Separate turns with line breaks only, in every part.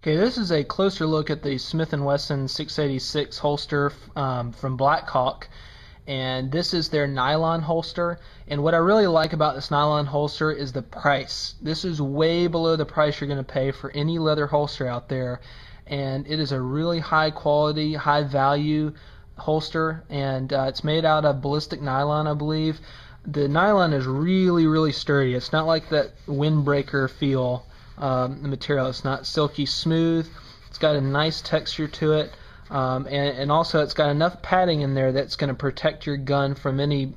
Okay, this is a closer look at the Smith & Wesson 686 holster from Blackhawk, and this is their nylon holster. And what I really like about this nylon holster is the price. This is way below the price you're going to pay for any leather holster out there, and it is a really high quality, high value holster, and it's made out of ballistic nylon, I believe. The nylon is really sturdy. It's not like that windbreaker feel. The material, it's not silky smooth. It's got a nice texture to it, and also it's got enough padding in there that's going to protect your gun from any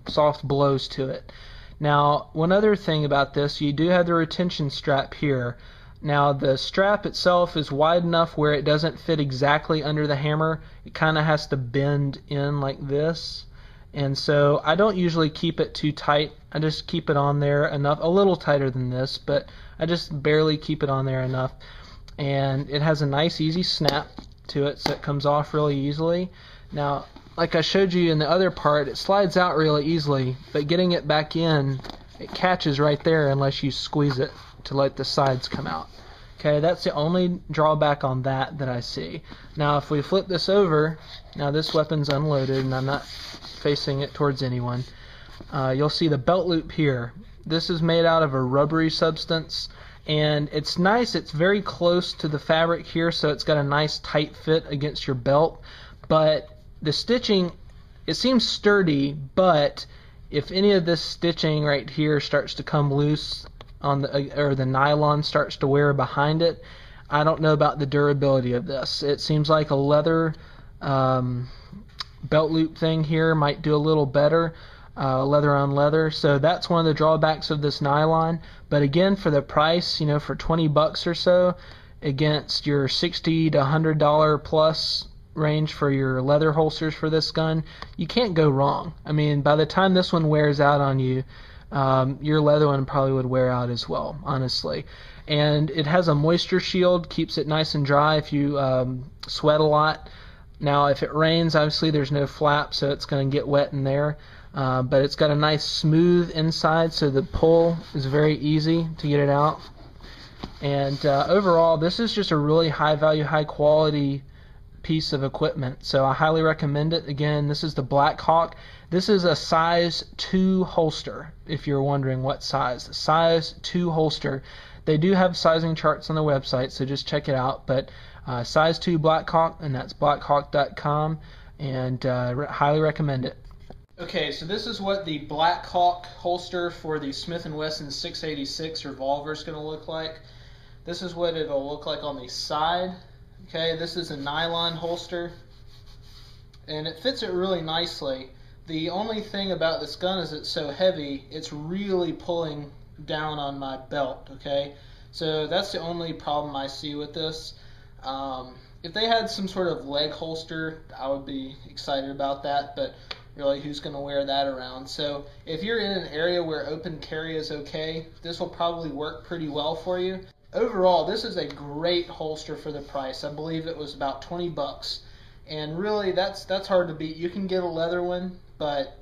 soft blows to it. Now, one other thing about this, you do have the retention strap here. Now, the strap itself is wide enough where it doesn't fit exactly under the hammer. It kind of has to bend in like this. And so I don't usually keep it too tight. I just keep it on there enough, a little tighter than this, but I just barely keep it on there enough. And it has a nice easy snap to it, so it comes off really easily. Now, like I showed you in the other part, it slides out really easily, but getting it back in, it catches right there unless you squeeze it to let the sides come out. Okay, that's the only drawback on that I see. Now, if we flip this over, now this weapon's unloaded and I'm not facing it towards anyone. You'll see the belt loop here. This is made out of a rubbery substance, and it's nice. It's very close to the fabric here, so it's got a nice tight fit against your belt. But the stitching, it seems sturdy, but if any of this stitching right here starts to come loose on the nylon starts to wear behind it, I don't know about the durability of this. It seems like a leather belt loop thing here might do a little better, leather on leather. So that's one of the drawbacks of this nylon. But again, for the price, you know, for 20 bucks or so, against your $60 to $100 plus range for your leather holsters for this gun, you can't go wrong. I mean, by the time this one wears out on you, your leather one probably would wear out as well, honestly. And it has a moisture shield, keeps it nice and dry if you sweat a lot. Now, if it rains, obviously there's no flap, so it's going to get wet in there. But it's got a nice smooth inside, so the pull is very easy to get it out. And overall, this is just a really high value, high quality piece of equipment. So I highly recommend it. Again, this is the Blackhawk. This is a size 2 holster, if you're wondering what size. Size 2 holster. They do have sizing charts on the website, so just check it out. But size 2 Blackhawk, and that's blackhawk.com, and highly recommend it. Okay, so this is what the Blackhawk holster for the Smith & Wesson 686 Revolver is going to look like. This is what it'll look like on the side. Okay, this is a nylon holster, and it fits it really nicely. The only thing about this gun is it's so heavy, it's really pulling down on my belt, okay? So that's the only problem I see with this. If they had some sort of leg holster, I would be excited about that, but really, who's going to wear that around? So if you're in an area where open carry is okay, this will probably work pretty well for you. Overall, this is a great holster for the price. I believe it was about 20 bucks. And really, that's hard to beat. You can get a leather one, but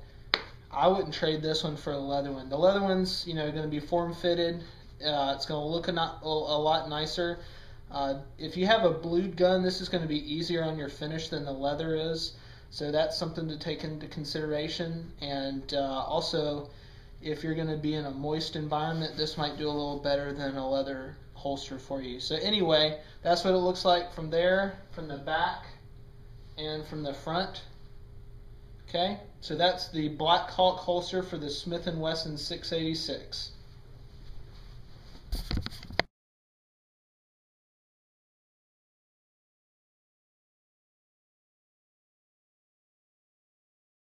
I wouldn't trade this one for a leather one. The leather one's, you know, going to be form-fitted. It's going to look a lot nicer. If you have a blued gun, this is going to be easier on your finish than the leather is. So that's something to take into consideration. And also, if you're going to be in a moist environment, this might do a little better than a leather holster for you. So anyway, that's what it looks like from there, from the back, and from the front. Okay, so that's the Blackhawk holster for the Smith & Wesson 686.